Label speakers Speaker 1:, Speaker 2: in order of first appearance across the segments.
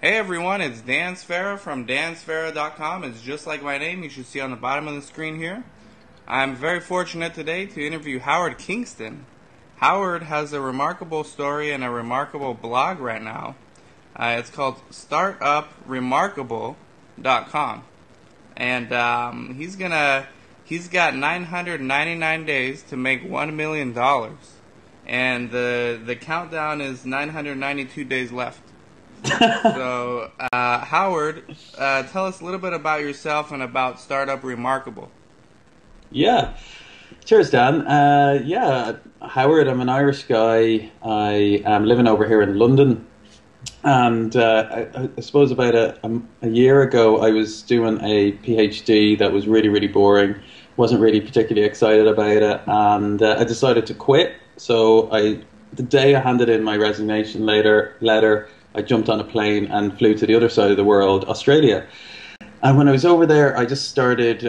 Speaker 1: Hey everyone, it's Dan Sfera from dansfera.com. It's just like my name, you should see on the bottom of the screen here. I'm very fortunate today to interview Howard Kingston. Howard has a remarkable story and a remarkable blog right now. It's called startupremarkable.com. And he's got 999 days to make $1 million. And the countdown is 992 days left. So, Howard, tell us a little bit about yourself and about Startup Remarkable.
Speaker 2: Yeah, cheers, Dan. Howard, I'm an Irish guy. I am living over here in London. And I suppose about a year ago, I was doing a PhD that was really, really boring. Wasn't really particularly excited about it. And I decided to quit. So the day I handed in my resignation letter, I jumped on a plane and flew to the other side of the world, Australia. And when I was over there, I just started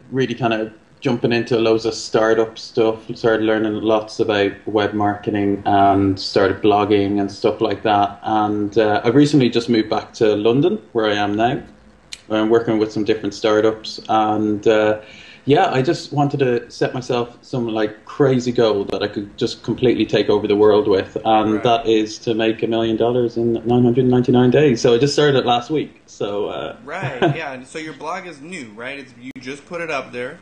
Speaker 2: really kind of jumping into loads of startup stuff, started learning lots about web marketing and started blogging and stuff like that. And I recently just moved back to London, where I am now. I'm working with some different startups. And I just wanted to set myself some like crazy goal that I could just completely take over the world with. And
Speaker 1: Right.
Speaker 2: that is to make $1 million in 999 days. So I just started it last week. So
Speaker 1: Right, yeah. So your blog is new, right? You just put it up there.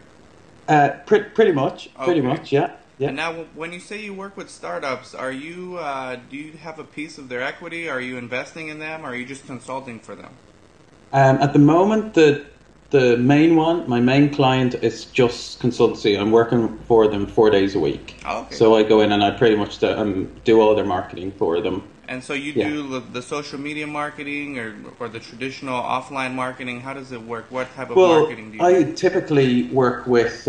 Speaker 2: pretty much,
Speaker 1: Okay.
Speaker 2: yeah.
Speaker 1: And now, when you say you work with startups, do you have a piece of their equity? Are you investing in them? Or are you just consulting for them?
Speaker 2: At the moment, my main client is just consultancy. I'm working for them 4 days a week.
Speaker 1: Oh, okay.
Speaker 2: So I go in and I pretty much do all their marketing for them.
Speaker 1: And so you do the social media marketing or the traditional offline marketing. How does it work? What type of marketing do you
Speaker 2: I
Speaker 1: do?
Speaker 2: typically work with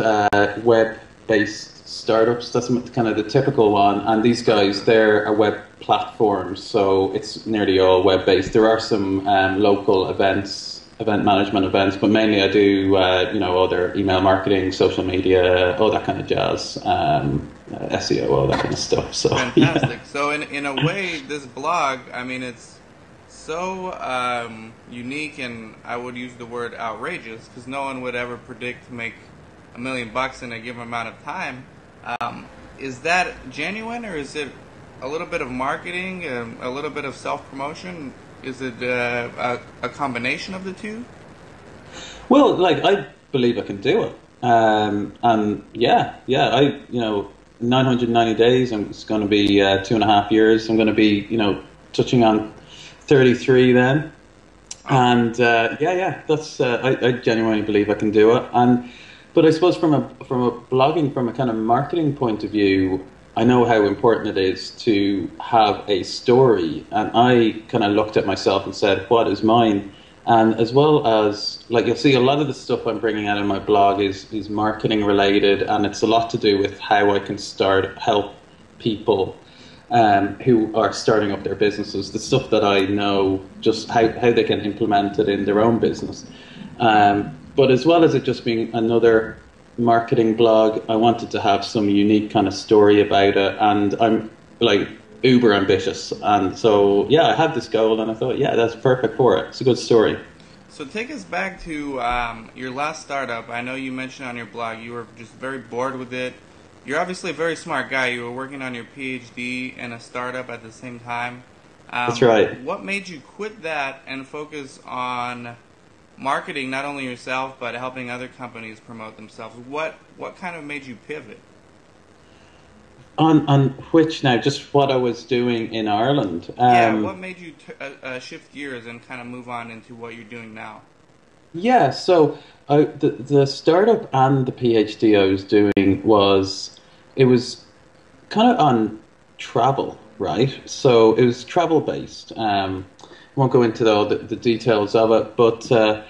Speaker 2: web-based startups. That's kind of the typical one. And these guys, they're a web platform, so it's nearly all web-based. There are some local event management events, but mainly I do all their email marketing, social media, all that kind of jazz, SEO, all that kind of stuff. So
Speaker 1: Fantastic.
Speaker 2: yeah.
Speaker 1: So in a way, this blog, I mean, it's so unique, and I would use the word outrageous because no one would ever predict to make $1 million in a given amount of time. Is that genuine, or is it a little bit of marketing, a little bit of self-promotion? Is it a combination of the two?
Speaker 2: Well, like I believe I can do it, and 990 days. It's going to be 2.5 years. I'm going to be touching on 33 then, and that's I genuinely believe I can do it. But I suppose from a blogging, from a kind of marketing point of view, I know how important it is to have a story, and I kind of looked at myself and said, what is mine? And as well as, like, you'll see a lot of the stuff I'm bringing out in my blog is marketing related, and it's a lot to do with how I can help people who are starting up their businesses, the stuff that I know, just how they can implement it in their own business. But as well as it just being another marketing blog, I wanted to have some unique kind of story about it, and I'm like uber ambitious, and so I had this goal and I thought that's perfect for it. It's a good story.
Speaker 1: So take us back to your last startup. I know you mentioned on your blog you were just very bored with it. You're obviously a very smart guy. You were working on your PhD and a startup at the same time.
Speaker 2: That's right.
Speaker 1: What made you quit that and focus on marketing, not only yourself, but helping other companies promote themselves? What kind of made you pivot?
Speaker 2: On which now? Just what I was doing in Ireland.
Speaker 1: What made you shift gears and kind of move on into what you're doing now?
Speaker 2: Yeah, so the startup and the PhD I was doing was kind of on travel, right? So it was travel based. I won't go into all the details of it, but I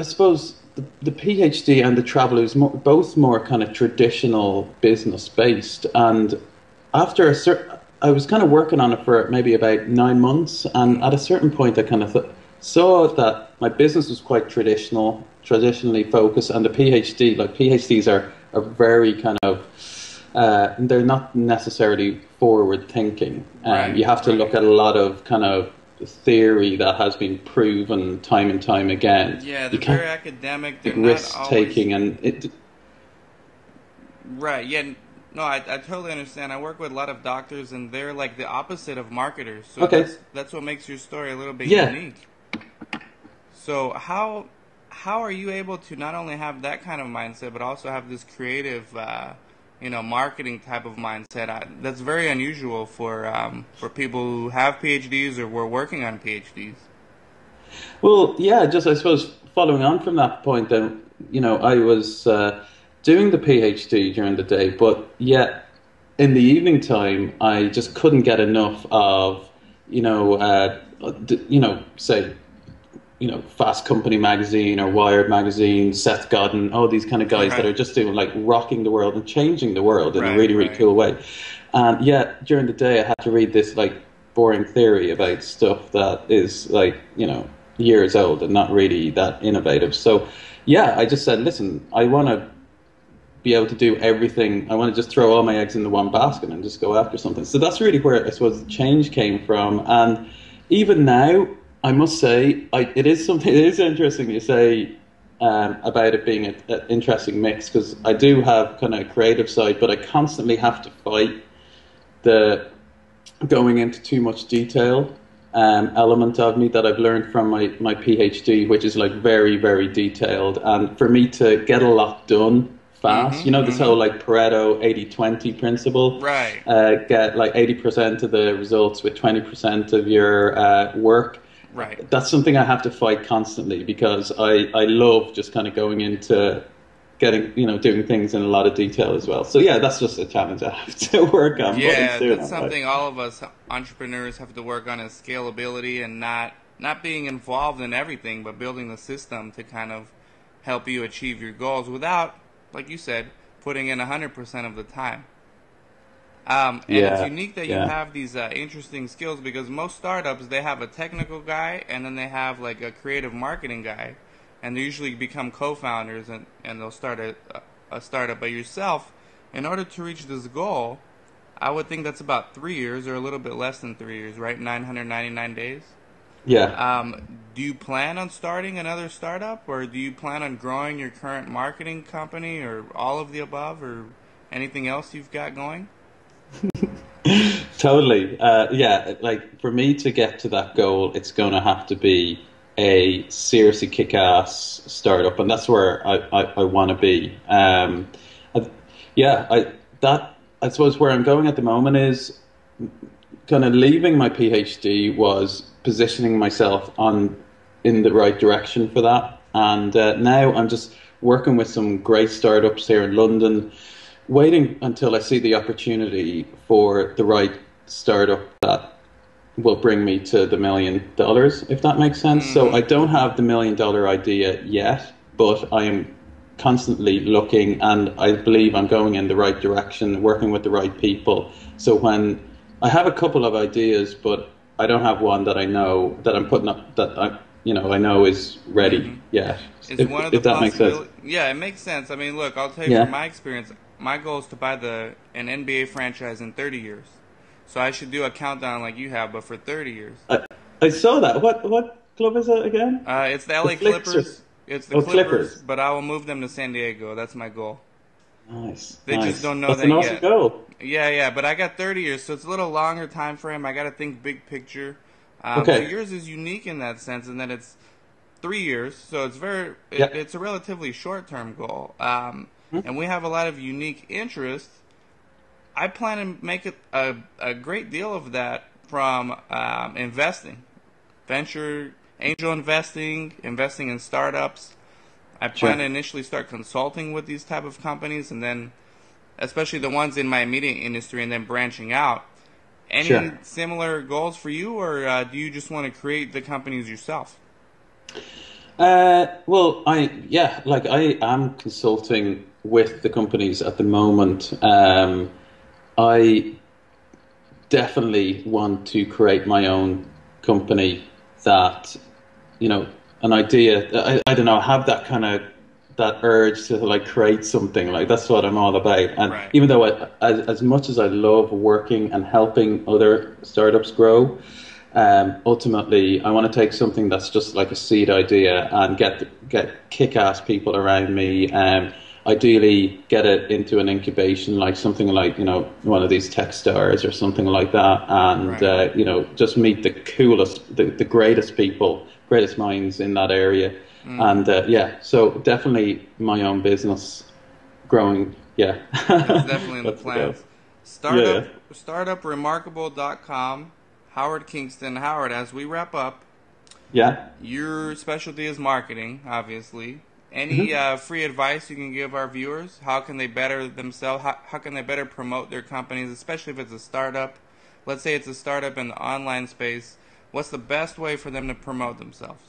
Speaker 2: suppose the PhD and the travel was both more kind of traditional business based, and after I was kind of working on it for maybe about 9 months, and at a certain point I kind of saw that my business was quite traditionally focused, and the PhD, like PhDs are very kind of they're not necessarily forward thinking. You have to look at a lot of kind of theory that has been proven time and time again.
Speaker 1: Yeah,
Speaker 2: You
Speaker 1: they're
Speaker 2: can't
Speaker 1: very academic. They're
Speaker 2: take
Speaker 1: not
Speaker 2: risk
Speaker 1: always
Speaker 2: taking, and it.
Speaker 1: right. Yeah, no, I totally understand. I work with a lot of doctors, and they're like the opposite of marketers. So
Speaker 2: Okay,
Speaker 1: that's what makes your story a little bit
Speaker 2: yeah.
Speaker 1: unique. So how are you able to not only have that kind of mindset, but also have this creative, marketing type of mindset? That's very unusual for people who have PhDs or were working on PhDs.
Speaker 2: Well, yeah, just I suppose following on from that point, then, I was doing the PhD during the day, but yet in the evening time, I just couldn't get enough of, say, Fast Company magazine or Wired magazine, Seth Godin, all these kind of guys that
Speaker 1: Right,
Speaker 2: are just doing like rocking the world and changing the world in a
Speaker 1: right,
Speaker 2: really, really
Speaker 1: right.
Speaker 2: cool way. And yet during the day, I had to read this like boring theory about stuff that is like, years old and not really that innovative. So yeah, I just said, listen, I want to be able to do everything. I want to just throw all my eggs in the one basket and just go after something. So that's really where I suppose the change came from. And even now, I must say, it is something. It is interesting you say about it being an interesting mix, because I do have kind of a creative side, but I constantly have to fight the going into too much detail element of me that I've learned from my PhD, which is like very, very detailed. And for me to get a lot done fast,
Speaker 1: Mm-hmm.
Speaker 2: this
Speaker 1: Mm-hmm.
Speaker 2: whole like Pareto 80-20 principle,
Speaker 1: Right.
Speaker 2: get like 80% of the results with 20% of your work.
Speaker 1: Right.
Speaker 2: That's something I have to fight constantly, because I love just kind of going into getting, doing things in a lot of detail as well. So yeah, that's just a challenge I have to work on, but I'm
Speaker 1: Yeah,
Speaker 2: doing
Speaker 1: that's
Speaker 2: all right.
Speaker 1: something all of us entrepreneurs have to work on, is scalability and not being involved in everything, but building the system to kind of help you achieve your goals without, like you said, putting in 100% of the time. And it's
Speaker 2: Yeah,
Speaker 1: unique that you
Speaker 2: yeah,
Speaker 1: have these interesting skills, because most startups, they have a technical guy and then they have like a creative marketing guy, and they usually become co-founders, and they'll start a startup. But yourself, in order to reach this goal, I would think that's about 3 years or a little bit less than 3 years, right? 999 days.
Speaker 2: yeah.
Speaker 1: Do you plan on starting another startup, or do you plan on growing your current marketing company, or all of the above, or anything else you've got going?
Speaker 2: Totally. Yeah, like for me to get to that goal, it's going to have to be a seriously kick-ass startup, and that's where I want to be. I, yeah, I suppose where I'm going at the moment is kind of leaving my PhD was positioning myself on in the right direction for that, and now I'm just working with some great startups here in London, waiting until I see the opportunity for the right startup that will bring me to the $1 million, if that makes sense. So I
Speaker 1: Mm-hmm.
Speaker 2: don't
Speaker 1: Mm-hmm.
Speaker 2: have the $1 million idea yet, but I am constantly looking, and I believe I'm going in the right direction, working with the right people. So when I have a couple of ideas, but I don't have one that I know that I'm putting up that I know is ready
Speaker 1: Mm-hmm.
Speaker 2: yet.
Speaker 1: Is
Speaker 2: If
Speaker 1: one of the
Speaker 2: if that makes sense.
Speaker 1: possibilities? Yeah, it makes sense. I mean, look, I'll tell you from
Speaker 2: Yeah.
Speaker 1: my experience. My goal is to buy an NBA franchise in 30 years. So I should do a countdown like you have, but for 30 years.
Speaker 2: I saw that. What club is it again?
Speaker 1: It's the
Speaker 2: The
Speaker 1: LA
Speaker 2: Flicks or
Speaker 1: Clippers. It's the
Speaker 2: oh
Speaker 1: Clippers,
Speaker 2: Clippers.
Speaker 1: but I will move them to San Diego. That's my goal.
Speaker 2: Nice,
Speaker 1: They just
Speaker 2: nice.
Speaker 1: don't know
Speaker 2: That's an
Speaker 1: that
Speaker 2: awesome
Speaker 1: yet.
Speaker 2: goal.
Speaker 1: Yeah, yeah, but I got 30 years, so it's a little longer time frame. I got to think big picture. So
Speaker 2: Okay.
Speaker 1: yours is unique in that sense, in that it's 3 years, so
Speaker 2: Yeah.
Speaker 1: it's a relatively short term goal.
Speaker 2: Hmm?
Speaker 1: And we have a lot of unique interests. I plan to make it a great deal of that from investing, venture, angel investing, investing in startups. I plan
Speaker 2: Sure.
Speaker 1: to initially start consulting with these type of companies, and then especially the ones in my immediate industry, and then branching out. Any
Speaker 2: Sure.
Speaker 1: similar goals for you, or do you just want to create the companies yourself?
Speaker 2: Well, like I am consulting with the companies at the moment. I definitely want to create my own company that, you know, an idea. I don't know, have that kind of that urge to like create something. Like that's what I'm all about. And
Speaker 1: Right.
Speaker 2: even though as much as I love working and helping other startups grow, ultimately, I want to take something that's just like a seed idea and get kick-ass people around me. Ideally, get it into an incubation, like something like one of these tech stars or something like that, and
Speaker 1: Right.
Speaker 2: just meet the coolest, the greatest people, greatest minds in that area.
Speaker 1: Mm-hmm.
Speaker 2: And yeah, so definitely my own business growing. Yeah,
Speaker 1: That's definitely in the
Speaker 2: that's the goal.
Speaker 1: plans.
Speaker 2: Yeah, yeah,
Speaker 1: Startupremarkable.com. Howard Kingston. Howard, as we wrap up,
Speaker 2: yeah.
Speaker 1: your specialty is marketing, obviously. Any
Speaker 2: Mhm.
Speaker 1: free advice you can give our viewers? How can they better themselves? How can they better promote their companies, especially if it's a startup? Let's say it's a startup in the online space. What's the best way for them to promote themselves?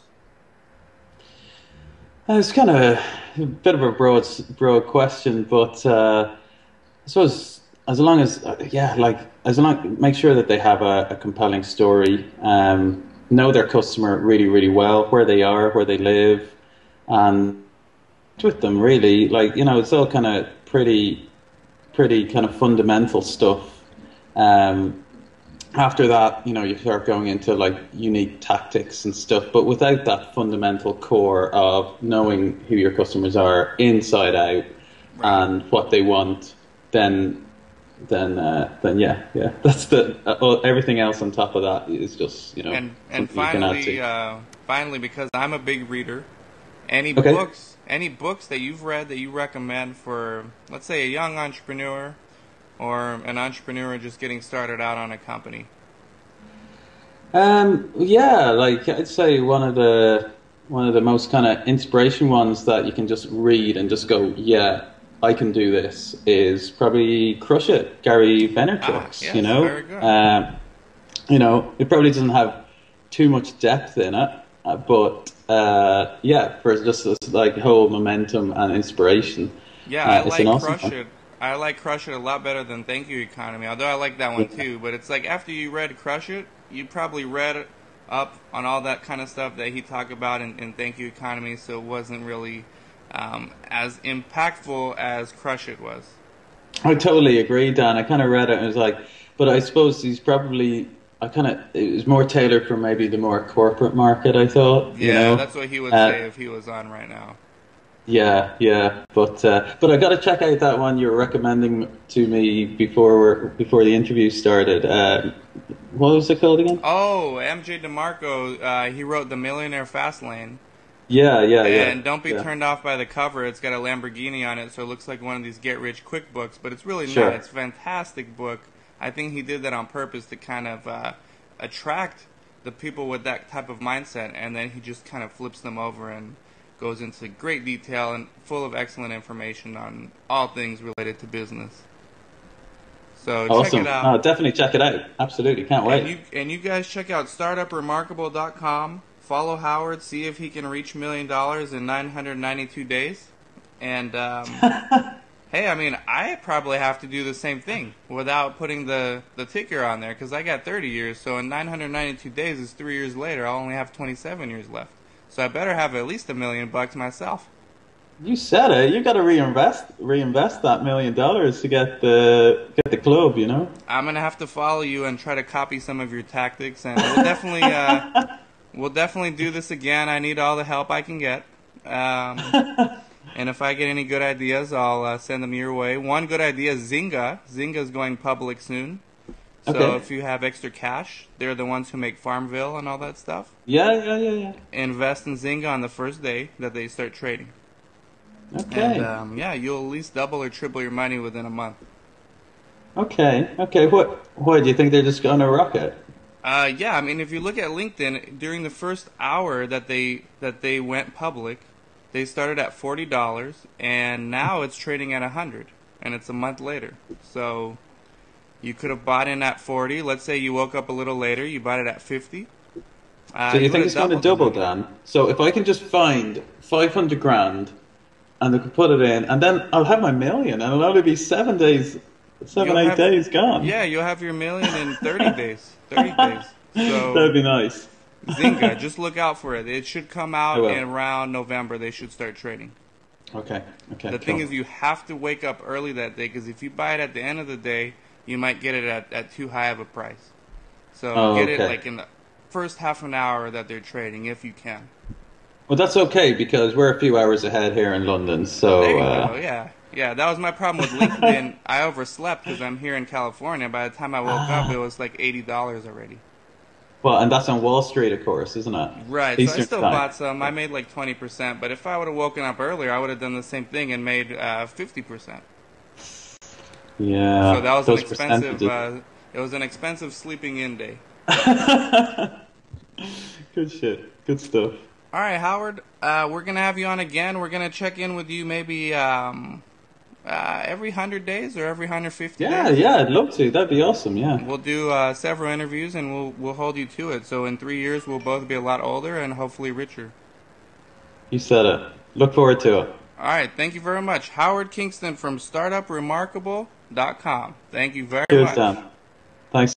Speaker 2: It's kind of a bit of a broad question, but I suppose as long as yeah, like as long make sure that they have a compelling story, know their customer really, really well, where they are, where they live, and with them really, like it's all kind of pretty kind of fundamental stuff. Um, After that, you start going into like unique tactics and stuff, but without that fundamental core of knowing who your customers are inside out
Speaker 1: Right.
Speaker 2: and what they want, then then yeah, yeah. That's the everything else on top of that is just
Speaker 1: And
Speaker 2: something you can add to.
Speaker 1: finally, because I'm a big reader,
Speaker 2: Okay.
Speaker 1: any books that you've read that you recommend for, let's say, a young entrepreneur or an entrepreneur just getting started out on a company?
Speaker 2: Yeah, like I'd say one of the most kind of inspiration ones that you can just read and just go, yeah, I can do this is probably Crush It, Gary
Speaker 1: Ah,
Speaker 2: Vaynerchuk's,
Speaker 1: yes, very good.
Speaker 2: it probably doesn't have too much depth in it, but yeah, for just this like whole momentum and inspiration,
Speaker 1: Yeah, I
Speaker 2: it's an
Speaker 1: like
Speaker 2: awesome
Speaker 1: Crush
Speaker 2: one.
Speaker 1: It. I like Crush It a lot better than Thank You Economy, although I like that one
Speaker 2: Yeah.
Speaker 1: too. But it's like after you read Crush It, you probably read up on all that kind of stuff that he talked about in Thank You Economy, so it wasn't really as impactful as Crush It was.
Speaker 2: I totally agree, Dan. I kind of read it and was like, but I suppose he's probably, it was more tailored for maybe the more corporate market, I thought,
Speaker 1: Yeah, that's what he would say if he was on right now.
Speaker 2: Yeah, yeah. But I got to check out that one you were recommending to me before the interview started. What was it called again?
Speaker 1: Oh, MJ DeMarco, he wrote The Millionaire Fastlane.
Speaker 2: Yeah, yeah, yeah,
Speaker 1: And don't be
Speaker 2: yeah.
Speaker 1: turned off by the cover. It's got a Lamborghini on it, so it looks like one of these get rich quick books, but it's really not.
Speaker 2: Sure.
Speaker 1: It's a fantastic book. I think he did that on purpose to kind of attract the people with that type of mindset, and then he just kind of flips them over and goes into great detail and full of excellent information on all things related to business. So check it
Speaker 2: Awesome.
Speaker 1: out.
Speaker 2: Oh, definitely check it out. Absolutely. Can't wait.
Speaker 1: And you guys check out startupremarkable.com. Follow Howard, see if he can reach $1 million in 992 days. And hey, I mean, I probably have to do the same thing without putting the ticker on there because I got 30 years. So in 992 days is 3 years later. I'll only have 27 years left. So I better have at least $1 million myself.
Speaker 2: You said it. You got to reinvest that $1 million to get the club.
Speaker 1: I'm gonna have to follow you and try to copy some of your tactics, and we'll definitely do this again. I need all the help I can get. Um, and if I get any good ideas, I'll send them your way. One good idea is Zynga. Zynga's going public soon. So
Speaker 2: Okay.
Speaker 1: if you have extra cash, they're the ones who make Farmville and all that stuff.
Speaker 2: Yeah, yeah, yeah, yeah.
Speaker 1: Invest in Zynga on the first day that they start trading. And
Speaker 2: Okay.
Speaker 1: yeah, you'll at least double or triple your money within a month.
Speaker 2: Okay. Okay. What do you think they're just going to rock it?
Speaker 1: Yeah, I mean, if you look at LinkedIn, during the first hour that they went public, they started at $40, and now it's trading at 100, and it's a month later. So you could have bought in at 40. Let's say you woke up a little later, you bought it at 50.
Speaker 2: So you
Speaker 1: You would
Speaker 2: think
Speaker 1: have
Speaker 2: it's going to
Speaker 1: doubled your
Speaker 2: double,
Speaker 1: money.
Speaker 2: Dan? So if I can just find 500 grand and I can put it in, and then I'll have my million, and it'll only be 7 days, seven,
Speaker 1: You'll
Speaker 2: 8 days gone.
Speaker 1: yeah, you'll have your million in 30 days. 30 days.
Speaker 2: That'd
Speaker 1: So
Speaker 2: be nice.
Speaker 1: Zynga, just look out for it. It should come
Speaker 2: I
Speaker 1: out in
Speaker 2: will.
Speaker 1: around November. They should start trading.
Speaker 2: Okay. Okay.
Speaker 1: The thing
Speaker 2: Cool.
Speaker 1: is, you have to wake up early that day because if you buy it at the end of the day, you might get it at too high of a price. So
Speaker 2: Oh,
Speaker 1: get it
Speaker 2: okay.
Speaker 1: like in the first half an hour that they're trading, if you can.
Speaker 2: Well, that's okay because we're a few hours ahead here in London. So
Speaker 1: There you go. Yeah. Yeah, that was my problem with LinkedIn. I overslept because I'm here in California. By the time I woke up, it was like $80 already.
Speaker 2: well, and that's on Wall Street, of course, isn't it?
Speaker 1: Right, so I
Speaker 2: Eastern
Speaker 1: still
Speaker 2: time.
Speaker 1: bought some. I made like 20%, but if I would have woken up earlier, I would have done the same thing and made 50%.
Speaker 2: Yeah,
Speaker 1: So that was an
Speaker 2: those
Speaker 1: expensive.
Speaker 2: percentages.
Speaker 1: It was an expensive sleeping in day.
Speaker 2: Good shit. Good stuff.
Speaker 1: All right, Howard. We're gonna have you on again. We're gonna check in with you maybe every 100 days or every 150
Speaker 2: Yeah,
Speaker 1: days.
Speaker 2: yeah, I'd love to. That'd be awesome. Yeah,
Speaker 1: We'll do several interviews and we'll hold you to it. So in 3 years, we'll both be a lot older and hopefully richer.
Speaker 2: you said it. Look forward to it.
Speaker 1: All right, thank you very much, Howard Kingston from StartupRemarkable.com. Thank you very
Speaker 2: Cheers,
Speaker 1: much.
Speaker 2: Dan. Thanks.